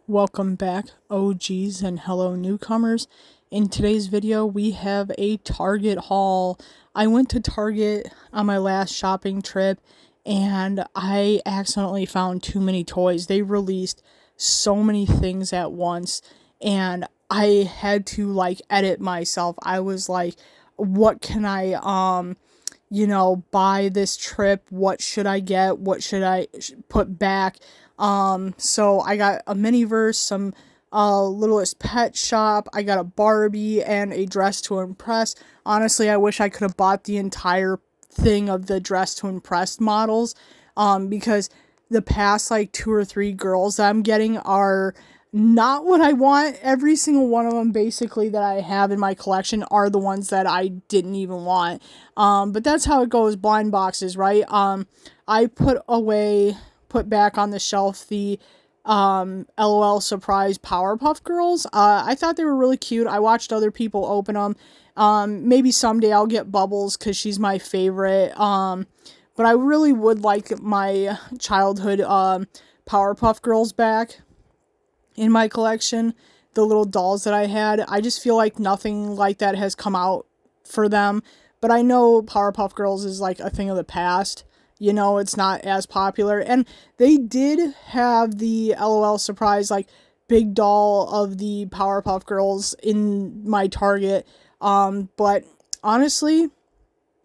Welcome back, OGs, and hello newcomers. In today's video, we have a Target haul. I went to Target on my last shopping trip, and I accidentally found too many toys. They released so many things at once, and I had to, edit myself. I was like, what can I, buy this trip? What should I get? What should I put back? So I got a miniverse, some Littlest Pet Shop. I got a Barbie and a Dress to Impress. Honestly, I wish I could have bought the entire thing of the Dress to Impress models, because the past two or three girls that I'm getting are not what I want. Every single one of them basically that I have in my collection are the ones that I didn't even want. But that's how it goes, blind boxes, right? I put back on the shelf the LOL Surprise Powerpuff Girls. I thought they were really cute. I watched other people open them. Maybe someday I'll get Bubbles because she's my favorite. But I really would like my childhood Powerpuff Girls back in my collection. The little dolls that I had. I just feel like nothing like that has come out for them. But I know Powerpuff Girls is like a thing of the past. It's not as popular. And they did have the LOL Surprise, big doll of the Powerpuff Girls in my Target. But honestly,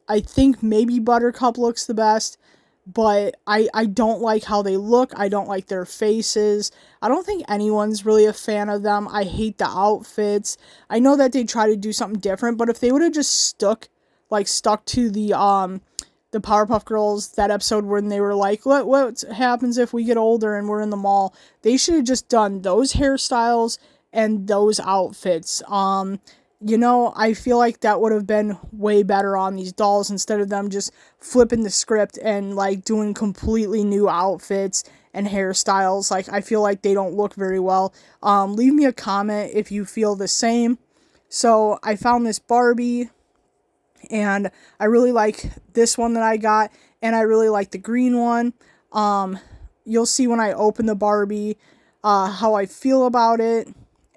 I think maybe Buttercup looks the best. But I don't like how they look. I don't like their faces. I don't think anyone's really a fan of them. I hate the outfits. I know that they try to do something different, but if they would have just stuck to the Powerpuff Girls, that episode when they were like, what happens if we get older and we're in the mall? They should have just done those hairstyles and those outfits. I feel like that would have been way better on these dolls instead of them just flipping the script and doing completely new outfits and hairstyles. I feel like they don't look very well. Leave me a comment if you feel the same. So I found this Barbie, and I really like this one that I got, and I really like the green one. You'll see when I open the Barbie how I feel about it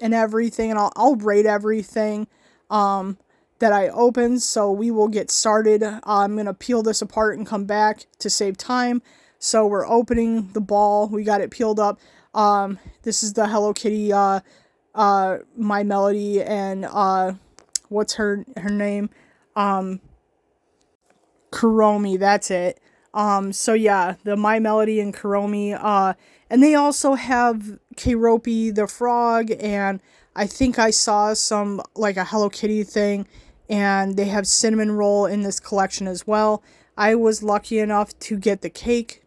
and everything, and I'll rate everything that I open. So we will get started. I'm going to peel this apart and come back to save time. So we're opening the ball. We got it peeled up. This is the Hello Kitty, My Melody, and what's her name? Kuromi, that's it. So yeah, the My Melody and Kuromi, and they also have Keiropi the frog, and I think I saw some, a Hello Kitty thing, and they have Cinnamon Roll in this collection as well. I was lucky enough to get the cake.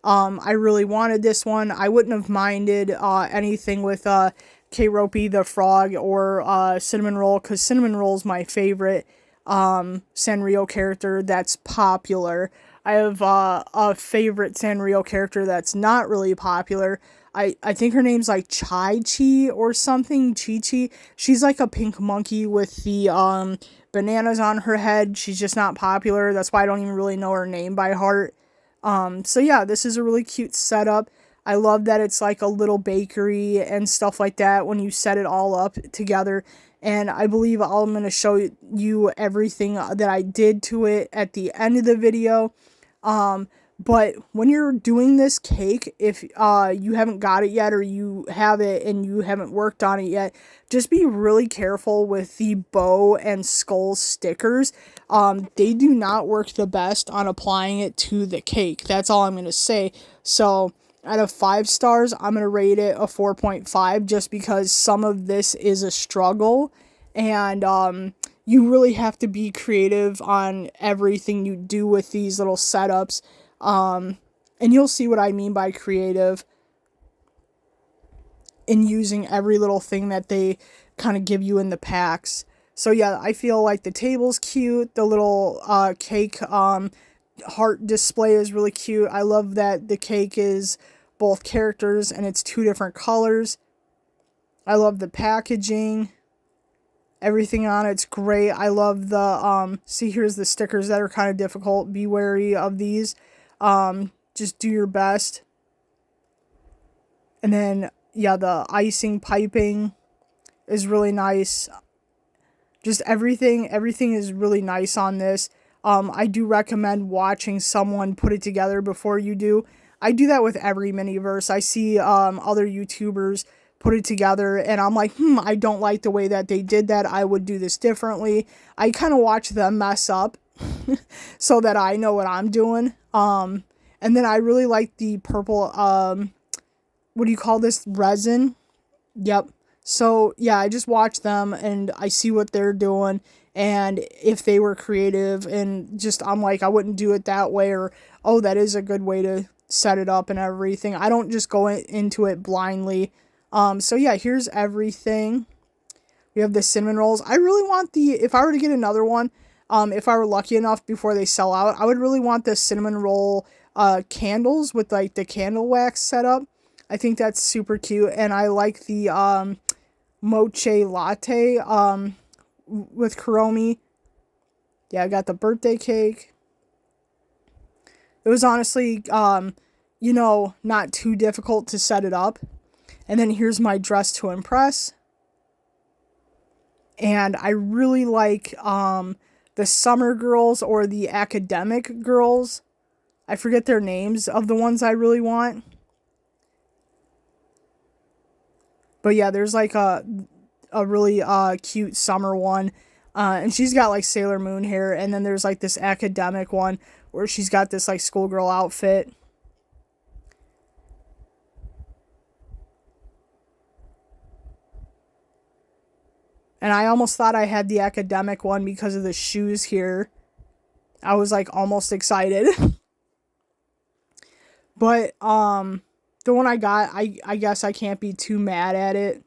I really wanted this one. I wouldn't have minded anything with Keiropi the frog or Cinnamon Roll, because Cinnamon Roll is my favorite Sanrio character that's popular. I have a favorite Sanrio character that's not really popular. I think her name's Chai-Chi or something. Chi-Chi. She's like a pink monkey with the bananas on her head. She's just not popular. That's why I don't even really know her name by heart. So yeah, this is a really cute setup. I love that it's like a little bakery and stuff like that when you set it all up together. And I believe I'm going to show you everything that I did to it at the end of the video. But when you're doing this cake, if you haven't got it yet, or you have it and you haven't worked on it yet, just be really careful with the bow and skull stickers. They do not work the best on applying it to the cake. That's all I'm going to say. So out of 5 stars, I'm going to rate it a 4.5, just because some of this is a struggle, and you really have to be creative on everything you do with these little setups. And you'll see what I mean by creative in using every little thing that they kind of give you in the packs. So yeah, I feel like the table's cute. The little cake heart display is really cute. I love that the cake is both characters and it's 2 different colors. I love the packaging. Everything on it's great. I love the see, here's the stickers that are kind of difficult. Be wary of these. Just do your best. And then yeah, the icing piping is really nice. Just everything is really nice on this. I do recommend watching someone put it together before you do. I do that with every miniverse. I see other YouTubers put it together and I'm like, I don't like the way that they did that. I would do this differently. I kind of watch them mess up so that I know what I'm doing. And then I really like the purple, what do you call this? Resin. Yep. So, yeah, I just watch them and I see what they're doing and if they were creative and just I'm like I wouldn't do it that way or oh, that is a good way to set it up and everything. I don't just go into it blindly. So yeah, here's everything. We have the cinnamon rolls. I really want if I were to get another one, if I were lucky enough before they sell out, I would really want the cinnamon roll candles with like the candle wax setup. I think that's super cute and I like the mocha latte with Kuromi. Yeah, I got the birthday cake. It was honestly not too difficult to set it up. And then here's my dress to impress. And I really like the summer girls or the academic girls. I forget their names of the ones I really want. But yeah, there's like a really cute summer one. And she's got like Sailor Moon hair. And then there's like this academic one where she's got this like schoolgirl outfit. And I almost thought I had the academic one because of the shoes here. I was like almost excited. But the one I got, I guess I can't be too mad at it.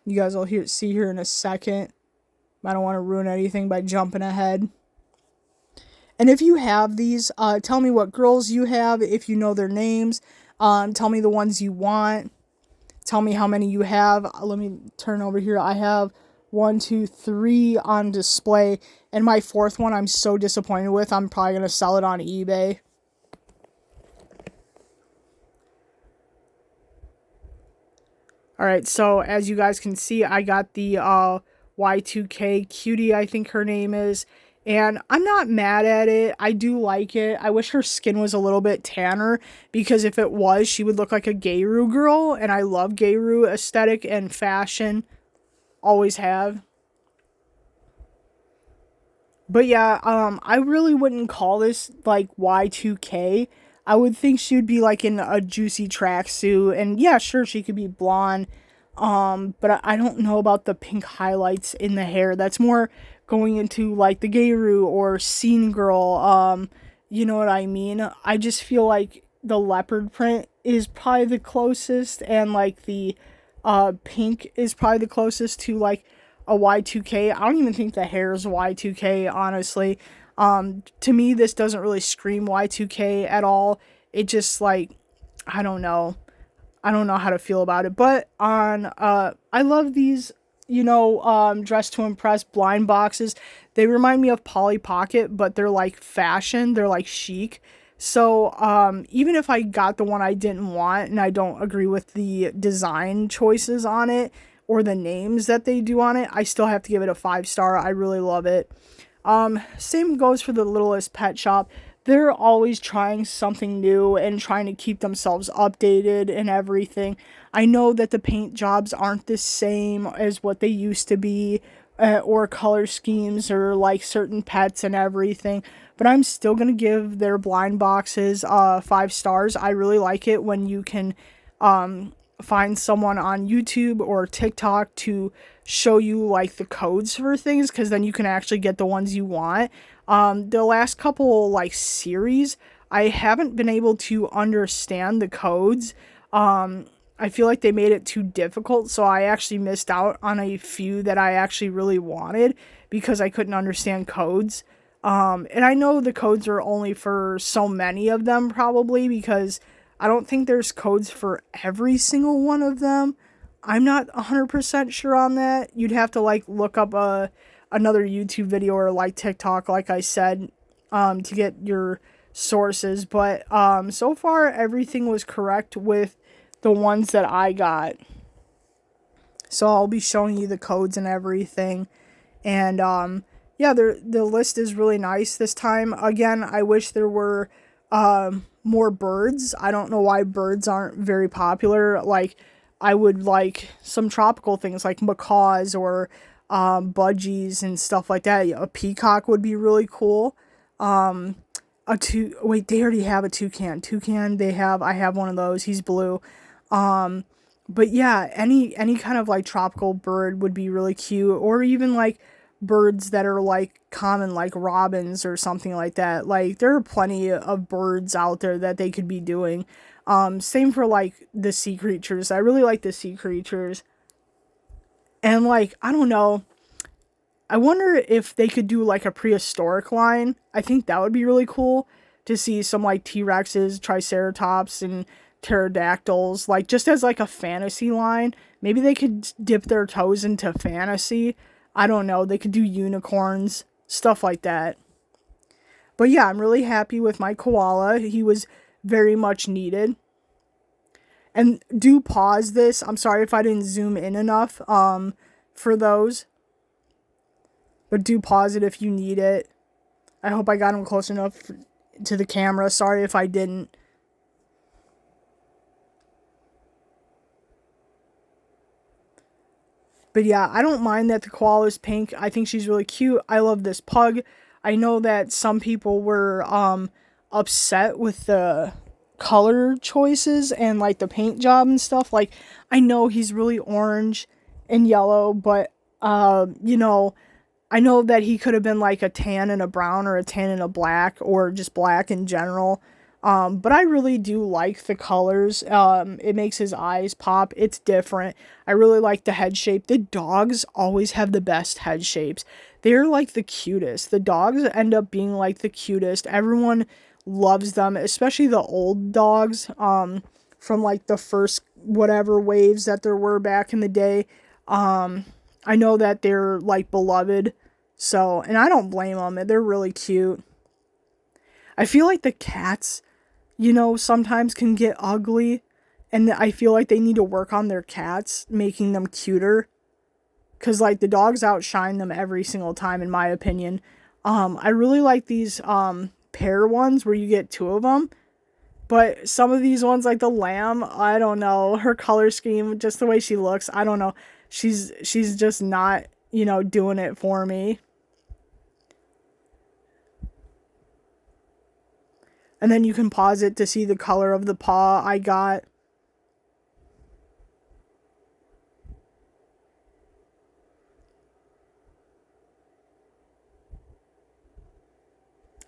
You guys will see here in a second. I don't want to ruin anything by jumping ahead. And if you have these, tell me what girls you have, if you know their names. Tell me the ones you want. Tell me how many you have. Let me turn over here. I have 1, 2, 3 on display. And my fourth one I'm so disappointed with. I'm probably going to sell it on eBay. Alright, so as you guys can see, I got the Y2K Cutie, I think her name is. And I'm not mad at it. I do like it. I wish her skin was a little bit tanner because if it was, she would look like a Gayru girl. And I love Gayru aesthetic and fashion. Always have. But yeah, I really wouldn't call this like Y2K. I would think she would be like in a juicy tracksuit. And yeah, sure, she could be blonde. But I don't know about the pink highlights in the hair. That's more going into like the Gayru or Scene Girl. You know what I mean? I just feel like the leopard print is probably the closest, and like the pink is probably the closest to like a Y2K. I don't even think the hair is Y2K, honestly. To me, this doesn't really scream Y2K at all. It just like, I don't know. I don't know how to feel about it, but I love these, Dress to Impress blind boxes. They remind me of Polly Pocket, but they're like fashion, they're like chic. So, even if I got the one I didn't want and I don't agree with the design choices on it or the names that they do on it, I still have to give it a 5-star. I really love it. Same goes for the Littlest Pet Shop. They're always trying something new and trying to keep themselves updated and everything. I know that the paint jobs aren't the same as what they used to be, or color schemes or like certain pets and everything, but I'm still gonna give their blind boxes 5 stars. I really like it when you can find someone on YouTube or TikTok to show you like the codes for things, because then you can actually get the ones you want. The last couple like series, I haven't been able to understand the codes. I feel like they made it too difficult, so I actually missed out on a few that I actually really wanted because I couldn't understand codes. And I know the codes are only for so many of them probably, because I don't think there's codes for every single one of them. I'm not 100% sure on that. You'd have to like look up another YouTube video or like TikTok, like I said, to get your sources. But so far everything was correct with the ones that I got. So I'll be showing you the codes and everything. And yeah, the list is really nice this time. Again, I wish there were more birds. I don't know why birds aren't very popular. Like, I would like some tropical things like macaws or budgies and stuff like that. A peacock would be really cool. Wait, they already have a toucan. I have one of those. He's blue. But yeah, any kind of like tropical bird would be really cute, or even like birds that are like common, like robins or something like that. Like, there are plenty of birds out there that they could be doing. Same for like the sea creatures. I really like the sea creatures. And like, I don't know, I wonder if they could do like a prehistoric line. I think that would be really cool to see some like T-Rexes, Triceratops, and pterodactyls, like just as like a fantasy line. Maybe they could dip their toes into fantasy. I don't know. They could do unicorns, stuff like that. But yeah, I'm really happy with my koala. He was very much needed. And do pause this. I'm sorry if I didn't zoom in enough for those. But do pause it if you need it. I hope I got him close enough to the camera. Sorry if I didn't. But yeah, I don't mind that the koala is pink. I think she's really cute. I love this pug. I know that some people were upset with the color choices and like the paint job and stuff. Like, I know he's really orange and yellow, but you know, I know that he could have been like a tan and a brown, or a tan and a black, or just black in general. But I really do like the colors. It makes his eyes pop. It's different. I really like the head shape. The dogs always have the best head shapes. They're like the cutest. The dogs end up being like the cutest. Everyone loves them, especially the old dogs. From like the first whatever waves that there were back in the day. I know that they're like beloved. So, and I don't blame them. They're really cute. I feel like the cats, you know, sometimes can get ugly, and I feel like they need to work on their cats, making them cuter, because like the dogs outshine them every single time, in my opinion. I really like these pair ones where you get two of them, but some of these ones, like the lamb, I don't know, her color scheme, just the way she looks, I don't know, she's just not, you know, doing it for me. And then you can pause it to see the color of the paw I got.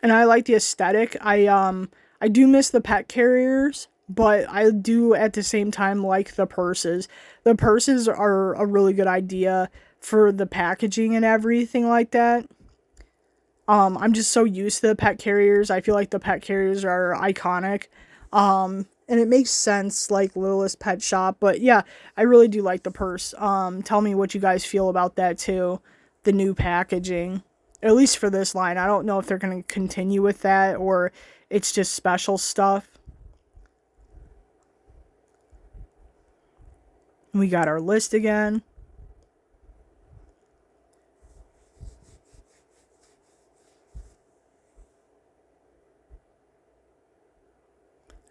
And I like the aesthetic. I do miss the pet carriers, but I do at the same time like the purses. The purses are a really good idea for the packaging and everything like that. I'm just so used to the pet carriers. I feel like the pet carriers are iconic. And it makes sense, like Littlest Pet Shop. But yeah, I really do like the purse. Tell me what you guys feel about that too. The new packaging. At least for this line. I don't know if they're going to continue with that, or it's just special stuff. We got our list again.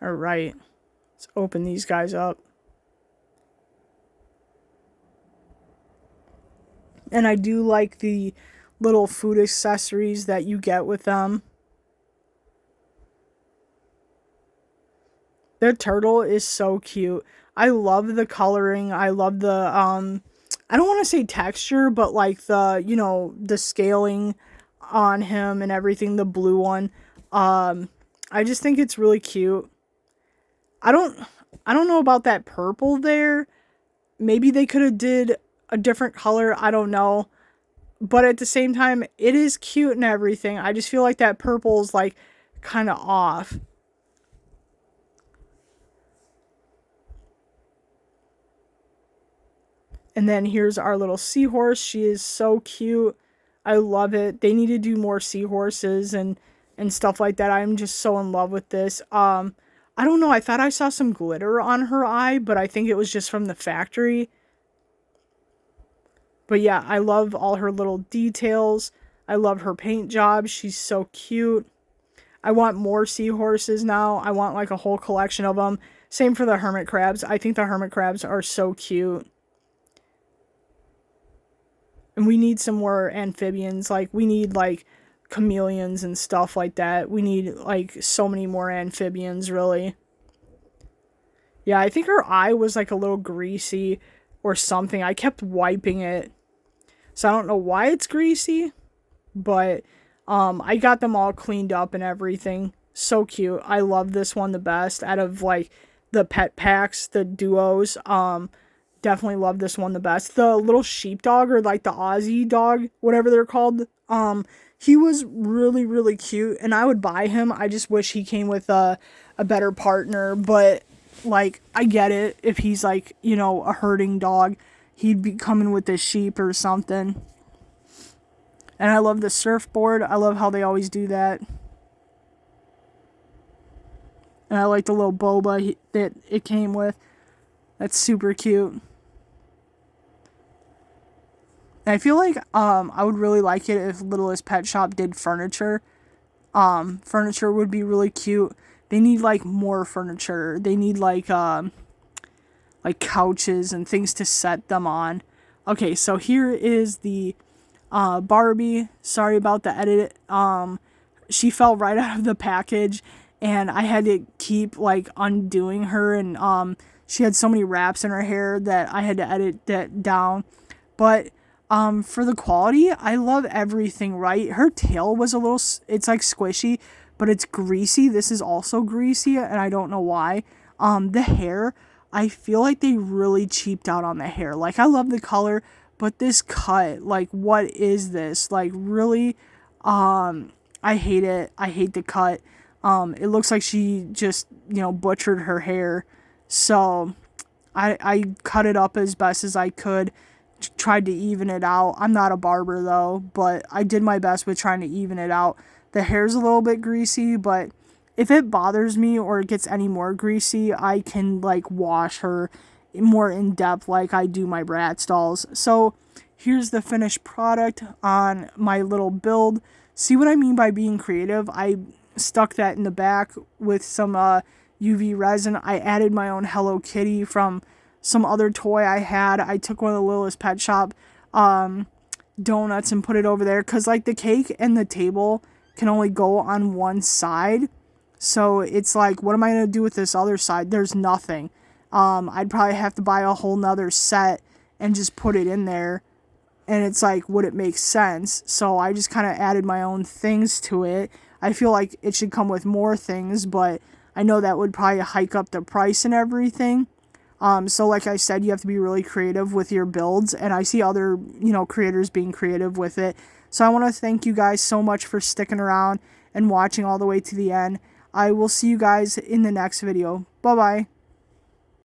All right. Let's open these guys up. And I do like the little food accessories that you get with them. The turtle is so cute. I love the coloring. I love the I don't want to say texture, but like the, you know, the scaling on him and everything, the blue one. I just think it's really cute. I don't I don't know about that purple there. Maybe they could have did a different color. I don't know. But at the same time, it is cute and everything. I just feel like that purple is like kind of off. And then here's our little seahorse. She is so cute. I love it. They need to do more seahorses and stuff like that. I'm just so in love with this. I don't know, I thought I saw some glitter on her eye, but I think it was just from the factory. But yeah, I love all her little details. I love her paint job. She's so cute. I want more seahorses now. I want like a whole collection of them. Same for the hermit crabs. I think the hermit crabs are so cute. And we need some more amphibians. Like, we need like chameleons and stuff like that. We need like so many more amphibians, really. Yeah, I think her eye was like a little greasy or something. I kept wiping it. So I don't know why it's greasy, but I got them all cleaned up and everything. So cute. I love this one the best out of like the pet packs, the duos. Definitely love this one the best. The little sheepdog, or like the Aussie dog, whatever they're called. He was really, really cute, and I would buy him. I just wish he came with a better partner, but like, I get it. If he's like, you know, a herding dog, he'd be coming with the sheep or something. And I love the surfboard. I love how they always do that. And I like the little boba that it came with. That's super cute. And I feel like I would really like it if Littlest Pet Shop did furniture. Furniture would be really cute. They need like more furniture. They need like couches and things to set them on. Okay, so here is the Barbie. Sorry about the edit. She fell right out of the package, and I had to keep like undoing her, and she had so many wraps in her hair that I had to edit that down. But for the quality, I love everything, right? Her tail was a little, it's like squishy, but it's greasy. This is also greasy, and I don't know why. The hair, I feel like they really cheaped out on the hair. Like, I love the color, but this cut, like, what is this? Like, really, I hate it. I hate the cut. It looks like she just, you know, butchered her hair. So I cut it up as best as I could, tried to even it out. I'm not a barber though, but I did my best with trying to even it out. The hair's a little bit greasy, but if it bothers me or it gets any more greasy, I can like wash her more in depth like I do my Bratz dolls. So here's the finished product on my little build. See what I mean by being creative? I stuck that in the back with some UV resin. I added my own Hello Kitty from some other toy I had. I took one of the Littlest Pet Shop donuts and put it over there, because like the cake and the table can only go on one side. So it's like, what am I going to do with this other side? There's nothing. I'd probably have to buy a whole nother set and just put it in there. And it's like, would it make sense? So I just kind of added my own things to it. I feel like it should come with more things, but I know that would probably hike up the price and everything. So like I said, you have to be really creative with your builds, and I see other, you know, creators being creative with it. So I want to thank you guys so much for sticking around and watching all the way to the end. I will see you guys in the next video. Bye-bye.